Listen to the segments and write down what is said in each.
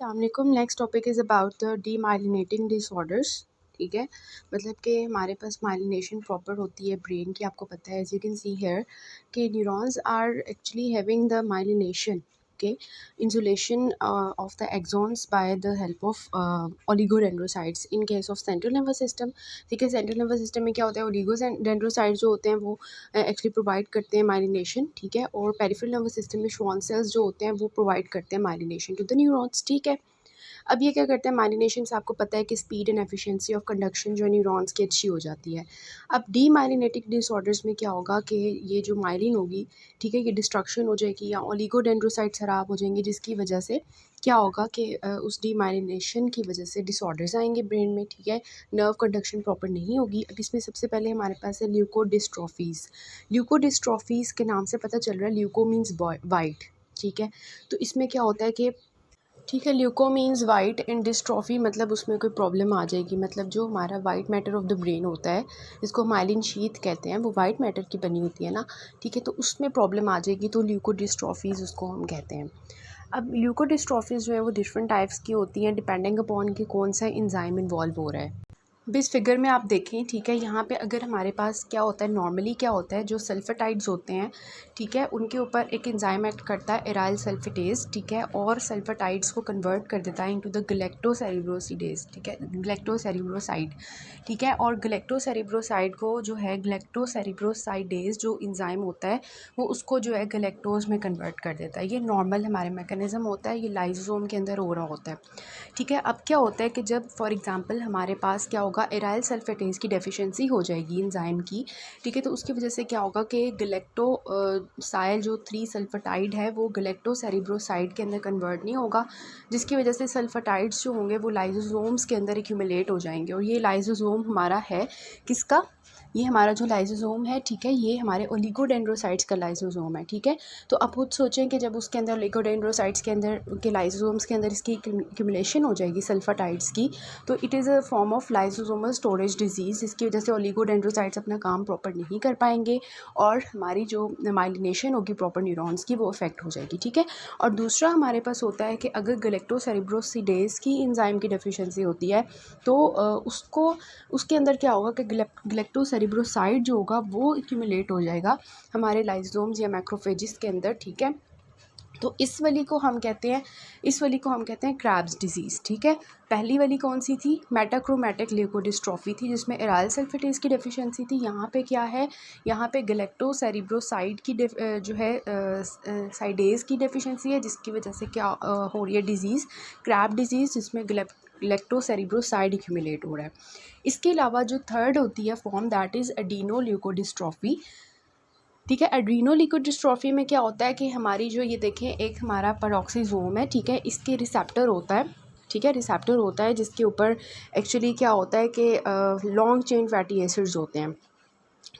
अस्सलामुअलैकुम। Next topic is about the demyelinating disorders. ठीक है, मतलब कि हमारे पास माइलिनेशन प्रॉपर होती है ब्रेन की। आपको पता है, as you can see here, कि neurons are actually having the myelination, okay, insulation of the axons by the help of oligodendrocytes in case of central nervous system। ठीक है, सेंट्रल नर्वस सिस्टम में क्या होता है, ओलिगोडेंड्रोसाइट्स जो होते हैं वो एक्चुअली प्रोवाइड करते हैं माइलिनेशन। ठीक है, और पेरिफेरल नर्वस सिस्टम में श्वान सेल्स जो होते हैं वो प्रोवाइड करते हैं माइलिनेशन टू द न्यूरॉन्स। ठीक है, अब ये क्या करते हैं, माइलिनेशन से आपको पता है कि speed and efficiency of conduction जो न्यूरॉन्स की अच्छी हो जाती है। अब डीमाइलिनेटिक डिसऑर्डर्स में क्या होगा कि ये जो माइलिन होगी, ठीक है, ये डिस्ट्रक्शन हो जाएगी या ओलिगोडेंड्रोसाइट्स खराब हो जाएंगे, जिसकी वजह से क्या होगा कि उस डीमाइलिनेशन की वजह से डिसऑर्डर्स आएंगे ब्रेन में। ठीक है, नर्व कंडक्शन प्रॉपर नहीं होगी। अब इसमें सबसे पहले हमारे पास है ल्यूकोडिस्ट्रॉफीज़। ल्यूकोडिस्ट्रॉफीज़ के नाम से पता चल रहा है, ल्यूको मीन्स वाइट। ठीक है, तो इसमें क्या होता है कि ठीक है, leuco means white and dystrophy मतलब उसमें कोई प्रॉब्लम आ जाएगी। मतलब जो हमारा white matter of the brain होता है, जिसको माइलिन शीथ कहते हैं, वो वाइट मैटर की बनी होती है ना। ठीक है, तो उसमें प्रॉब्लम आ जाएगी, तो ल्यूकोडिस्ट्रॉफीज़ उसको हम कहते हैं। अब ल्यूकोडिस्ट्रॉफीज़ जो है वो डिफरेंट टाइप्स की होती हैं, डिपेंडिंग अपॉन कि कौन सा एंजाइम इन्वॉल्व हो रहा है। अब इस फिगर में आप देखें, ठीक है, यहाँ पे अगर हमारे पास क्या होता है, नॉर्मली क्या होता है, जो सल्फेटाइड्स होते हैं, ठीक है, उनके ऊपर एक एंजाइम एक्ट करता है, एराइल सल्फेटेज। ठीक है, और सल्फेटाइड्स को कन्वर्ट कर देता है इनटू द ग्लैक्टोसेरिब्रोसिडेज। ठीक है, ग्लैक्टोसेरिब्रोसाइड। ठीक है, और ग्लैक्टोसेरिब्रोसाइड को जो है, ग्लैक्टोसेरिब्रोसाइडेज जो एंजाइम होता है वो उसको जो है गलेक्टोज में कन्वर्ट कर देता है। ये नॉर्मल हमारे मैकेनिज़्म होता है, ये लाइसोसोम के अंदर हो रहा होता है। ठीक है, अब क्या होता है कि जब फॉर एग्जांपल हमारे पास क्या होगा, एराइल सल्फेटेज की डेफिशिएंसी हो जाएगी एंजाइम की। ठीक है, तो उसकी वजह से क्या होगा कि गलेक्टो साइल जो 3 सल्फेटाइड है वो गलेक्टोसेरिब्रोसाइड के अंदर कन्वर्ट नहीं होगा, जिसकी वजह से सल्फेटाइड्स जो होंगे वो लाइसोसोम्स के अंदर एक्यूमुलेट हो जाएंगे। और ये लाइसोसोम हमारा है किसका, ये हमारा जो लाइसोसोम है, ठीक है, ये हमारे ओलिगोडेंड्रोसाइट्स का लाइसोसोम है। ठीक है, तो आप खुद सोचें कि जब उसके अंदर ओलिगोडेंड्रोसाइट्स के अंदर के लाइसोसोम्स के अंदर इसकी एक्यूमुलेशन हो जाएगी सल्फाटाइड्स की, तो it is a form of lysosomal storage disease, जिसकी वजह से ओलिगोडेंड्रोसाइट्स अपना काम प्रॉपर नहीं कर पाएंगे और हमारी जो माइलिनेशन होगी प्रॉपर न्यूरॉन्स की वो अफेक्ट हो जाएगी। ठीक है, और दूसरा हमारे पास होता है कि अगर गलेक्टोसेरिब्रोसिडेज की एंजाइम की डेफिशिएंसी होती है, तो उसको उसके अंदर क्या होगा कि ग्लैक्टोसेरिब्रोसाइड जो होगा वो एक्यूमुलेट हो जाएगा हमारे लाइसोसोम्स या मैक्रोफेजेस के अंदर। ठीक है, तो इस वाली को हम कहते हैं क्रैब्स डिजीज़। ठीक है, पहली वाली कौन सी थी, मेटाक्रोमैटिक ल्यूकोडिस्ट्रॉफी थी, जिसमें एराइल सल्फेटेज की डेफिशिएंसी थी। यहाँ पे क्या है, यहाँ पे गलेक्टोसेरिब्रोसाइड की जो है साइडेज की डेफिशिएंसी है, जिसकी वजह से क्या हो रही है डिजीज़, क्रैब डिजीज़, जिसमें ग्लैक्टोसेरिब्रोसाइड एक्यूमुलेट हो रहा है। इसके अलावा जो थर्ड होती है फॉर्म, दैट इज़ एडिनोल्यूकोडिस्ट्रॉफी। ठीक है, एड्रीनोल्यूकोडिस्ट्रॉफी में क्या होता है कि हमारी जो, ये देखें, एक हमारा पेरोक्सिसोम है। ठीक है, इसके रिसेप्टर होता है। ठीक है, रिसेप्टर होता है जिसके ऊपर एक्चुअली क्या होता है कि लॉन्ग चेन फैटी एसिड्स होते हैं।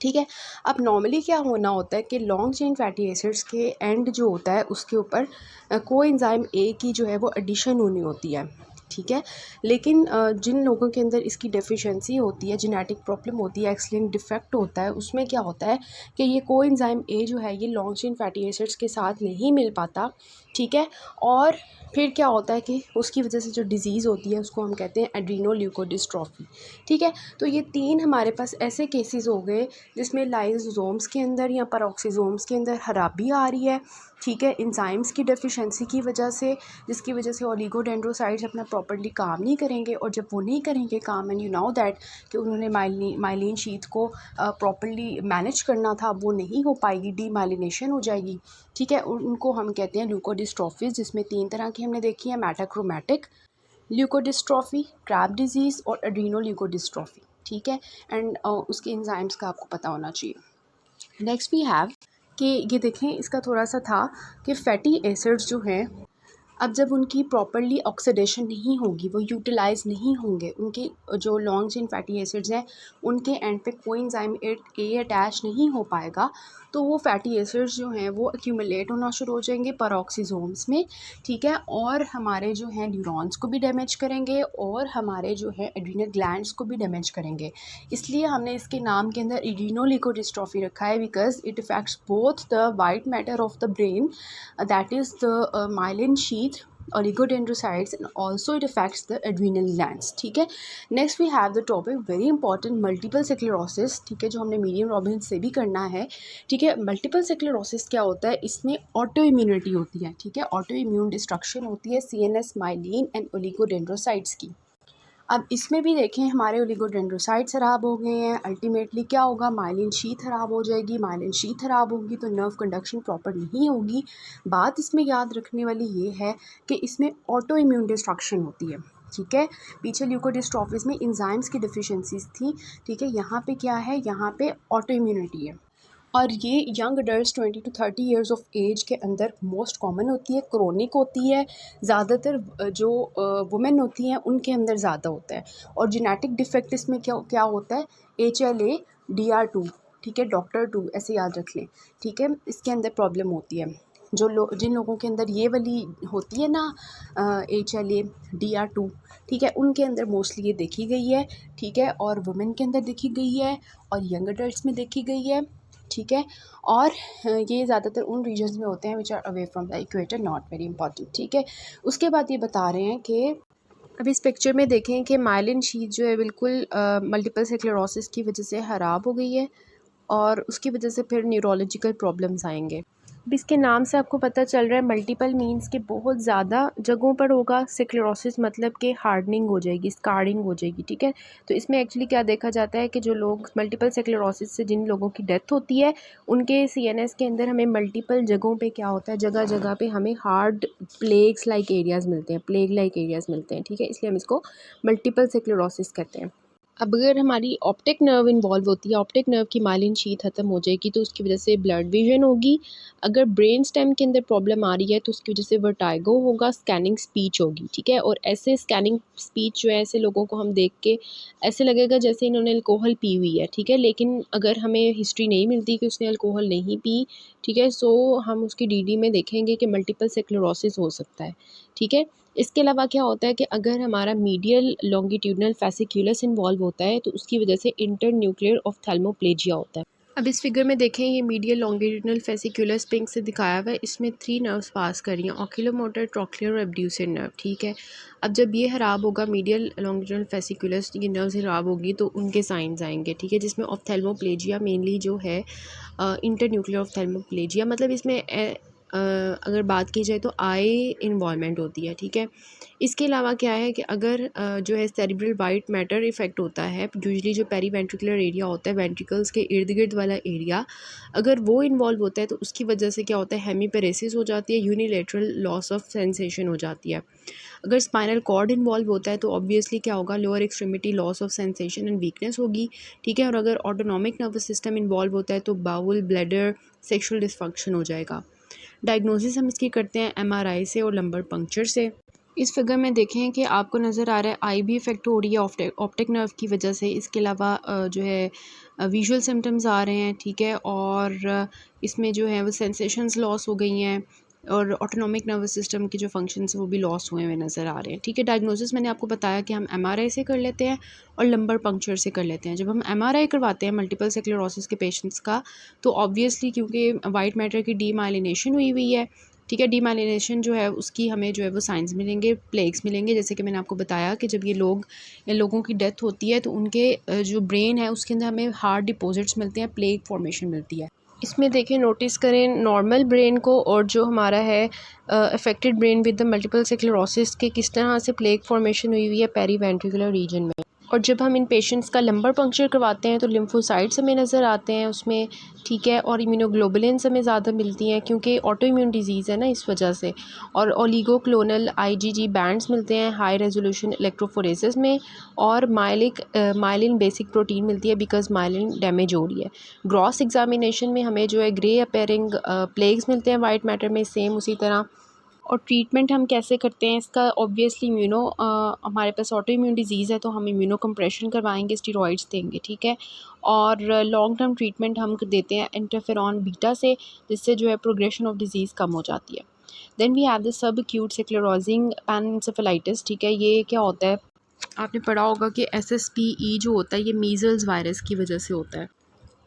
ठीक है, अब नॉर्मली क्या होना होता है कि लॉन्ग चेन फैटी एसिड्स के एंड जो होता है उसके ऊपर कोएंजाइम ए की जो है वो एडिशन होनी होती है। ठीक है, लेकिन जिन लोगों के अंदर इसकी डेफिशिएंसी होती है, जेनेटिक प्रॉब्लम होती है, एक्स लिंक्ड डिफेक्ट होता है, उसमें क्या होता है कि ये कोएंजाइम ए जो है ये लॉन्ग चेन फैटी एसिड्स के साथ नहीं मिल पाता। ठीक है, और फिर क्या होता है कि उसकी वजह से जो डिज़ीज़ होती है उसको हम कहते हैं एड्रीनोल्यूकोडिस्ट्रॉफी। ठीक है, तो ये 3 हमारे पास ऐसे केसेस हो गए जिसमें लाइसोसोम्स के अंदर या पेरोक्सिसोम्स के अंदर खराबी आ रही है। ठीक है, एंजाइम्स की डेफिशिएंसी की वजह से, जिसकी वजह से ओलिगोडेंड्रोसाइट्स अपना प्रॉपर्ली काम नहीं करेंगे, और जब वो नहीं करेंगे काम, एंड यू नो दैट कि उन्होंने माइलिन शीथ को प्रॉपर्ली मैनेज करना था, वो नहीं हो पाएगी, डीमाइलिनेशन हो जाएगी। ठीक है, उनको हम कहते हैं ल्यूकोडिस्ट्रॉफीज, जिसमें 3 तरह की हमने देखी है, मेटाक्रोमैटिक ल्यूकोडिस्ट्रॉफी, क्रैब डिजीज़ और एड्रीनोल्यूकोडिस्ट्रॉफी। ठीक है, एंड उसके एंजाइम्स का आपको पता होना चाहिए। नेक्स्ट वी हैव कि ये देखें, इसका थोड़ा सा था कि फैटी एसिड्स जो हैं, अब जब उनकी प्रॉपर्ली ऑक्सीडेशन नहीं होगी, वो यूटिलाइज नहीं होंगे, उनकी जो लॉन्ग चेन फैटी एसिड्स हैं उनके एंड पे कोएंजाइम ए अटैच नहीं हो पाएगा, तो वो फैटी एसिड्स जो हैं वो एक्यूमुलेट होना शुरू हो जाएंगे पेरोक्सिसोम्स में। ठीक है, और हमारे जो हैं न्यूरॉन्स को भी डैमेज करेंगे और हमारे जो है एड्रीनल ग्लैंड्स को भी डैमेज करेंगे। इसलिए हमने इसके नाम के अंदर एड्रीनोल्यूकोडिस्ट्रॉफी रखा है, because it effects both the white matter of the brain, that is the myelin sheath, oligodendrocytes, and also it affects the adrenal glands. ठीक है. Next we have the topic very important multiple sclerosis. ठीक है, जो हमने medium Robins से भी करना है. ठीक है, मल्टीपल स्क्लेरोसिस क्या होता है, इसमें ऑटो इम्यूनिटी होती है. ठीक है, ऑटो इम्यून डिस्ट्रक्शन होती है CNS माइलिन एंड ओलिगोडेंड्रोसाइट्स की. अब इसमें भी देखें हमारे ओलिगोडेंड्रोसाइट्स ख़राब हो गए हैं. अल्टीमेटली क्या होगा, माइलिन शीथ ख़राब हो जाएगी. माइलिन शीथ ख़राब होगी तो नर्व कंडक्शन प्रॉपर नहीं होगी. बात इसमें याद रखने वाली ये है कि इसमें ऑटो इम्यून डिस्ट्रक्शन होती है. ठीक है, पीछे ल्यूकोडिस्ट्रॉफिस में इंजाइम्स की डिफिशिएंसीज थी. ठीक है, यहाँ पे क्या है, यहाँ पे ऑटो इम्यूनिटी है. और ये young adult 20 to 30 years of age के अंदर मोस्ट कॉमन होती है, क्रोनिक होती है. ज़्यादातर जो वुमेन होती हैं उनके अंदर ज़्यादा होता है. और जेनेटिक डिफेक्ट इसमें क्या क्या होता है, HLA DR2. ठीक है, डॉक्टर 2 ऐसे याद रख लें. ठीक है, इसके अंदर प्रॉब्लम होती है. जिन लोगों के अंदर ये वाली होती है ना HLA DR2, ठीक है, उनके अंदर मोस्टली ये देखी गई है. ठीक है, और वुमेन के अंदर देखी गई है और यंग अडल्ट्स में देखी गई है. ठीक है, और ये ज़्यादातर उन रीजन्स में होते हैं which are away from the equator, not very important. ठीक है, उसके बाद ये बता रहे हैं कि अब इस पिक्चर में देखें कि माइलिन शीथ जो है बिल्कुल मल्टीपल स्क्लेरोसिस की वजह से ख़राब हो गई है और उसकी वजह से फिर न्यूरोलॉजिकल प्रॉब्लम्स आएंगे. अब इसके नाम से आपको पता चल रहा है मल्टीपल मीन्स के बहुत ज़्यादा जगहों पर होगा. स्क्लेरोसिस मतलब कि हार्डनिंग हो जाएगी, स्कार्डिंग हो जाएगी. ठीक है, तो इसमें एक्चुअली क्या देखा जाता है कि जो लोग मल्टीपल स्क्लेरोसिस से जिन लोगों की डेथ होती है उनके CNS के अंदर हमें मल्टीपल जगहों पे क्या होता है, जगह जगह पे हमें हार्ड प्लेग्स लाइक एरियाज़ मिलते हैं, प्लेग लाइक एरियाज़ मिलते हैं. ठीक है, इसलिए हम इसको मल्टीपल स्क्लेरोसिस कहते हैं. अब अगर हमारी ऑप्टिक नर्व इन्वॉल्व होती है, ऑप्टिक नर्व की माइलिन शीथ ख़त्म हो जाएगी तो उसकी वजह से ब्लड विजन होगी. अगर ब्रेन स्टेम के अंदर प्रॉब्लम आ रही है तो उसकी वजह से वर्टाइगो होगा, स्कैनिंग स्पीच होगी. ठीक है, और ऐसे स्कैनिंग स्पीच जो है, ऐसे लोगों को हम देख के ऐसे लगेगा जैसे इन्होंने अल्कोहल पी हुई है. ठीक है, लेकिन अगर हमें हिस्ट्री नहीं मिलती कि उसने अल्कोहल नहीं पी, ठीक है, सो हम उसकी DD में देखेंगे कि मल्टीपल स्क्लेरोसिस हो सकता है. ठीक है, इसके अलावा क्या होता है कि अगर हमारा मीडियल लॉन्गिट्यूडनल फेसिक्यूलस इन्वॉल्व होता है तो उसकी वजह से इंटरन्यूक्लियर ऑफ्थेल्मोप्लेजिया होता है. अब इस फिगर में देखें, ये मीडियल लॉन्गिट्यूडनल फेसिक्यूलस पिंक से दिखाया हुआ है. इसमें 3 नर्व्स पास कर रही हैं, ऑक्यूलोमोटर, ट्रॉक्लियर और एब्ड्यूसर नर्व. ठीक है, अब जब ये ख़राब होगा, मीडियल लॉन्गिट्यूडनल फेसिक्यूलस ये नर्व्स ख़राब होगी तो उनके साइंस आएंगे. ठीक है, जिसमें ऑफ्थेल्मोप्लेजिया मेनली जो है इंटरन्यूक्लियर ऑफ्थेल्मोप्लेजिया, मतलब इसमें अगर बात की जाए तो आई इन्वॉल्वमेंट होती है. ठीक है, इसके अलावा क्या है कि अगर जो है सेरिब्रल वाइट मैटर इफ़ेक्ट होता है, यूजुअली जो पेरीवेंट्रिकुलर एरिया होता है, वेंट्रिकल्स के इर्द गिर्द वाला एरिया, अगर वो इन्वॉल्व होता है तो उसकी वजह से क्या होता है, हेमीपेरेसिस हो जाती है, यूनिलेटरल लॉस ऑफ सेंसेशन हो जाती है. अगर स्पाइनल कॉर्ड इन्वॉल्व होता है तो ऑब्वियसली क्या होगा, lower extremity loss of sensation and weakness होगी. ठीक है, और अगर ऑटोनॉमिक नर्वस सिस्टम इन्वॉल्व होता है तो बाउल, ब्लैडर, सेक्शुअल डिस्फंक्शन हो जाएगा. डायग्नोसिस हम इसकी करते हैं MRI से और लंबर पंक्चर से. इस फिगर में देखें कि आपको नज़र आ रहा है आई भी इफ़ेक्ट हो रही है ऑप्टिक नर्व की वजह से. इसके अलावा जो है विजुअल सिम्टम्स आ रहे हैं. ठीक है, और इसमें जो है वो सेंसेशंस लॉस हो गई हैं और ऑटोनॉमिक नर्वस सिस्टम के जो फंक्शंस वो भी लॉस हुए हुए नज़र आ रहे हैं. ठीक है, डायग्नोसिस मैंने आपको बताया कि हम MRI से कर लेते हैं और लंबर पंक्चर से कर लेते हैं. जब हम MRI करवाते हैं मल्टीपल स्क्लेरोसिस के पेशेंट्स का तो ऑब्वियसली क्योंकि वाइट मैटर की डीमाइलिनेशन हुई है. ठीक है, डीमाइलिनेशन जो है उसकी हमें जो है वो साइंस मिलेंगे, प्लेग्स मिलेंगे. जैसे कि मैंने आपको बताया कि जब ये लोगों की डेथ होती है तो उनके जो ब्रेन है उसके अंदर हमें हार्ड डिपॉजिट्स मिलते हैं, प्लेग फॉर्मेशन मिलती है. इसमें देखें, नोटिस करें नॉर्मल ब्रेन को और जो हमारा है affected brain with the multiple sclerosis के किस तरह से प्लेग फॉर्मेशन हुई है पेरीवेंट्रिकुलर रीजन में. और जब हम इन पेशेंट्स का लंबर पंक्चर करवाते हैं तो लिम्फोसाइट्स हमें नज़र आते हैं उसमें. ठीक है, और इम्यूनोग्लोबुलिन्स हमें ज़्यादा मिलती हैं क्योंकि ऑटो इम्यून डिजीज़ है ना, इस वजह से. और ओलिगोक्लोनल IgG बैंड्स मिलते हैं हाई रेजोल्यूशन इलेक्ट्रोफोरेसिस में. और माइलिन बेसिक प्रोटीन मिलती है बिकॉज माइलिन डैमेज हो रही है. ग्रॉस एग्जामिनेशन में हमें जो है ग्रे अपेयरिंग प्लेग्स मिलते हैं वाइट मैटर में, सेम उसी तरह. और ट्रीटमेंट हम कैसे करते हैं इसका, ऑब्वियसली हमारे पास ऑटो इम्यून डिजीज़ है तो हम इम्यूनो कंप्रेशन करवाएंगे, स्टीरॉइड्स देंगे. ठीक है, और लॉन्ग टर्म ट्रीटमेंट हम देते हैं इंटरफेरॉन बीटा से, जिससे जो है प्रोग्रेशन ऑफ डिजीज़ कम हो जाती है. Then we have the subacute sclerosing panencephalitis. ठीक है, ये क्या होता है, आपने पढ़ा होगा कि SSPE जो होता है ये मीज़ल्स वायरस की वजह से होता है.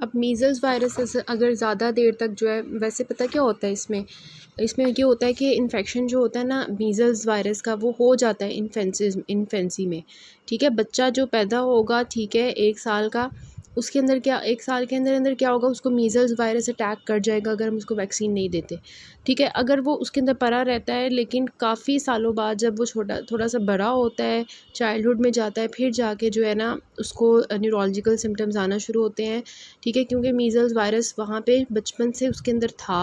अब मीज़ल्स वायरस अगर ज़्यादा देर तक जो है, वैसे पता क्या होता है इसमें ये होता है कि इन्फेक्शन जो होता है ना मीज़ल्स वायरस का, वो हो जाता है इन्फेंसी में, ठीक है। बच्चा जो पैदा होगा, ठीक है, 1 साल का, उसके अंदर क्या 1 साल के अंदर अंदर क्या होगा, उसको मीज़ल्स वायरस अटैक कर जाएगा अगर हम उसको वैक्सीन नहीं देते, ठीक है। अगर वो उसके अंदर पड़ा रहता है, लेकिन काफ़ी सालों बाद जब वो थोड़ा सा बड़ा होता है, चाइल्डहुड में जाता है, फिर जाके जो है ना उसको न्यूरोलॉजिकल सिम्टम्स आना शुरू होते हैं, ठीक है। क्योंकि मीज़ल्स वायरस वहाँ पे बचपन से उसके अंदर था,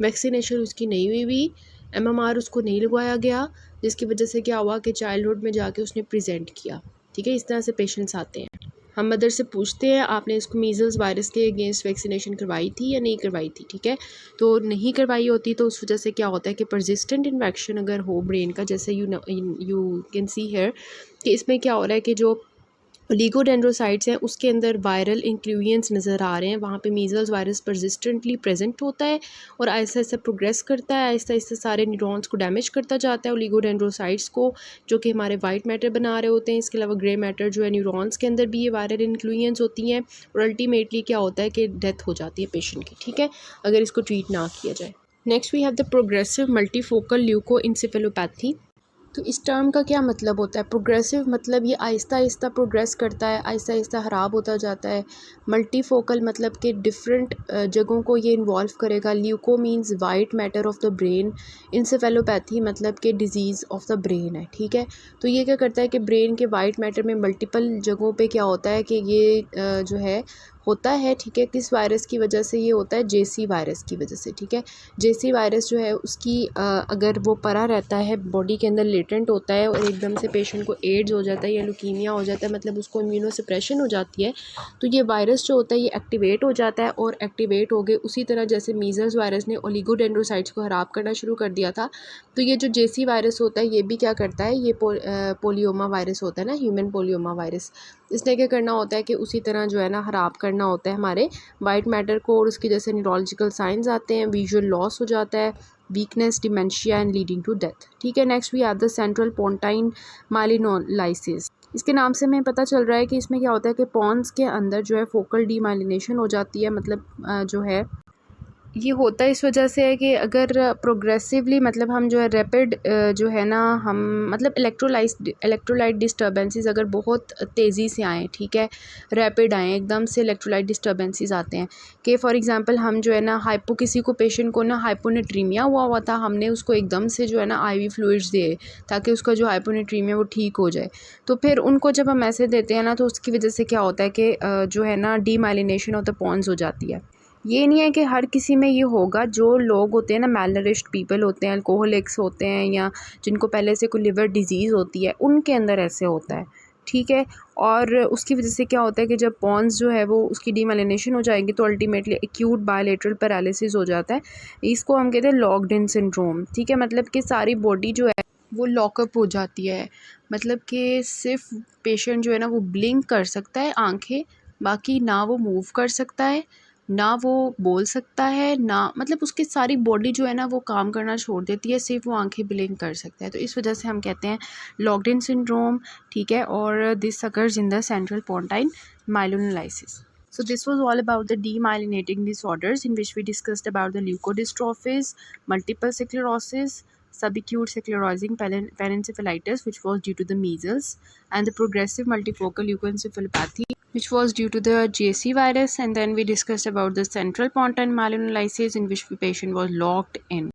वैक्सीनेशन उसकी नहीं हुई हुई, MMR उसको नहीं लगवाया गया, जिसकी वजह से क्या हुआ कि चाइल्डहुड में जाके उसने प्रेजेंट किया, ठीक है। इस तरह से पेशेंट्स आते हैं। हम मदर से पूछते हैं आपने इसको मीज़ल्स वायरस के अगेंस्ट वैक्सीनेशन करवाई थी या नहीं करवाई थी, ठीक है। तो नहीं करवाई होती तो उस वजह से क्या होता है कि परसिस्टेंट इन्फेक्शन अगर हो ब्रेन का, जैसे यू कैन सी हियर कि इसमें क्या हो रहा है कि जो ओलिगोडेंड्रोसाइट्स हैं उसके अंदर वायरल इंक्लूजन्स नज़र आ रहे हैं, वहाँ पे मीज़ल्स वायरस परसिस्टेंटली प्रेजेंट होता है और आहिस्ता आहिस्ता प्रोग्रेस करता है, आहिस्ता आहिस्ता सारे न्यूरॉन्स को डैमेज करता जाता है, ओलिगोडेंड्रोसाइट्स को, जो कि हमारे वाइट मैटर बना रहे होते हैं। इसके अलावा ग्रे मैटर जो है न्यूरॉन्स के अंदर भी ये वायरल इंक्लूजन्स होती हैं और अल्टीमेटली क्या होता है कि डेथ हो जाती है पेशेंट की, ठीक है, अगर इसको ट्रीट ना किया जाए। Next we have the progressive multifocal leukoencephalopathy. तो इस टर्म का क्या मतलब होता है? प्रोग्रेसिव मतलब ये आहिस्ता आहिस्ता प्रोग्रेस करता है, आहिस्ता आहिस्ता ख़राब होता जाता है। मल्टीफोकल मतलब कि डिफरेंट जगहों को ये इन्वॉल्व करेगा। Leuco means white matter of the brain, encephalopathy मतलब कि डिजीज़ ऑफ द ब्रेन है, ठीक है। तो ये क्या करता है कि ब्रेन के वाइट मैटर में मल्टीपल जगहों पे क्या होता है कि ये जो है होता है, ठीक है। किस वायरस की वजह से ये होता है? JC वायरस की वजह से, ठीक है। JC वायरस जो है उसकी अगर वो पड़ा रहता है बॉडी के अंदर, लेटेंट होता है और एकदम से पेशेंट को एड्स हो जाता है या ल्यूकीमिया हो जाता है, मतलब उसको इम्यूनोसप्रेशन हो जाती है, तो ये वायरस जो होता है ये एक्टिवेट हो जाता है और एक्टिवेट हो गए उसी तरह जैसे मीज़ल्स वायरस ने ओलिगोडेंड्रोसाइट्स को ख़राब करना शुरू कर दिया था, तो ये जो JC वायरस होता है ये भी क्या करता है, ये पोलियोमा वायरस होता है ना, ह्यूमन पोलियोमा वायरस, इसने क्या करना होता है कि उसी तरह जो है ना ख़राब करना होता है हमारे वाइट मैटर को, और उसकी जैसे न्यूरोलॉजिकल साइंस आते हैं, विजुअल लॉस हो जाता है, weakness, dementia and leading to death, ठीक है। Next we have the central pontine myelinolysis. इसके नाम से हमें पता चल रहा है कि इसमें क्या होता है कि पॉन्स के अंदर जो है फोकल डीमाइलिनेशन हो जाती है, मतलब जो है ये होता है इस वजह से है कि अगर प्रोग्रेसिवली मतलब हम जो है रैपिड जो है ना हम मतलब इलेक्ट्रोलाइट डिस्टर्बेंसेस अगर बहुत तेज़ी से आएँ, ठीक है, रैपिड आएँ, एकदम से इलेक्ट्रोलाइट डिस्टर्बेंसेस आते हैं कि फॉर एग्जांपल हम जो है ना किसी को पेशेंट को ना हाइपोनेट्रीमिया हुआ था, हमने उसको एकदम से जो है ना IV फ्लूइड्स दिए ताकि उसका जो हाइपोनेट्रीमिया वो ठीक हो जाए, तो फिर उनको जब हम ऐसे देते हैं ना तो उसकी वजह से क्या होता है कि जो है ना डीमाइलिनेशन ऑफ द पॉन्स हो जाती है। ये नहीं है कि हर किसी में ये होगा, जो लोग होते हैं ना मैलनरिश्ड पीपल होते हैं, अल्कोहलिक्स होते हैं या जिनको पहले से कोई लिवर डिजीज़ होती है, उनके अंदर ऐसे होता है, ठीक है। और उसकी वजह से क्या होता है कि जब पॉन्स जो है वो उसकी डीमाइलिनेशन हो जाएगी तो अल्टीमेटली एक्यूट बायलैटरल पैरालिसिस हो जाता है। इसको हम कहते हैं लॉक्ड इन सिंड्रोम, ठीक है। मतलब कि सारी बॉडी जो है वो लॉकअप हो जाती है, मतलब कि सिर्फ पेशेंट जो है ना वो ब्लिंक कर सकता है आंखें, बाकी ना वो मूव कर सकता है, ना वो बोल सकता है, ना मतलब उसकी सारी बॉडी जो है ना वो काम करना छोड़ देती है, सिर्फ वो आंखें ब्लिंक कर सकता है। तो इस वजह से हम कहते हैं लॉक्ड इन सिंड्रोम, ठीक है। और this occurs in the central pontine myelinolysis. So this was all about the demyelinating disorders in which we discussed about the leukodystrophies, multiple sclerosis, subacute sclerosing panencephalitis which was due to the measles, and the progressive multifocal leukoencephalopathy which was due to the JC virus, and then we discussed about the central pontine malinolysis in which the patient was locked in.